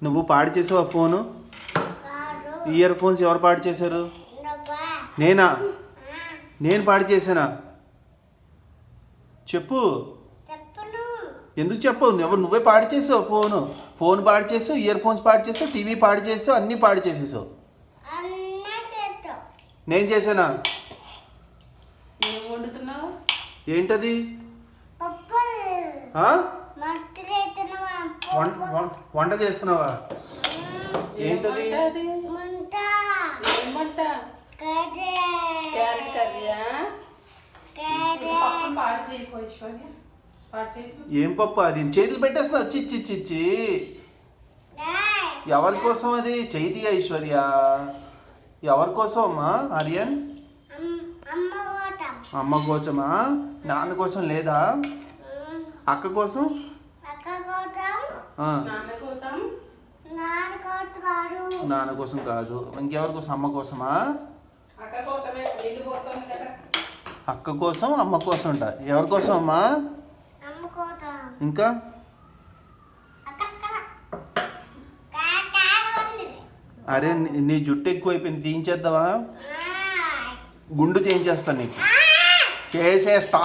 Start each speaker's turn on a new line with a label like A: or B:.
A: నువ్వు పాడు చేసావా ఫోను? ఇయర్ ఫోన్స్ ఎవరు పాడు చేశారు? నేనా? నేను పాడు చేశానా? చెప్పు. ఎందుకు చెప్పవు? నువ్వే పాడు చేసావు ఫోన్ పాడు చేసావు, ఇయర్ ఫోన్స్ పాడు చేసావు, టీవీ పాడు చేసావు, అన్నీ పాడు చేసేసావు. నేను చేశానా? ఏంటది? వంట చేస్తున్నావా? ఏంటది? ఏం పప్పు అది? చేతులు పెట్టేస్తున్నావు. చిచ్చి ఎవరి కోసం అది? చైతి ఐశ్వర్య ఎవరి కోసం అమ్మా? ఆర్యన్ అమ్మ కోసమా? నాన్న కోసం లేదా? అక్క కోసం? నాన్న కోసం కాదు, ఇంకెవరి కోసం? అమ్మ కోసమా? అక్క కోసం అమ్మ కోసం అంట. ఎవరి కోసం అమ్మా? ఇంకా అరే నీ జుట్టు ఎక్కువైపోయింది, తీయించేద్దావా? గుండు చేయించేస్తా నీకు, చేసేస్తా.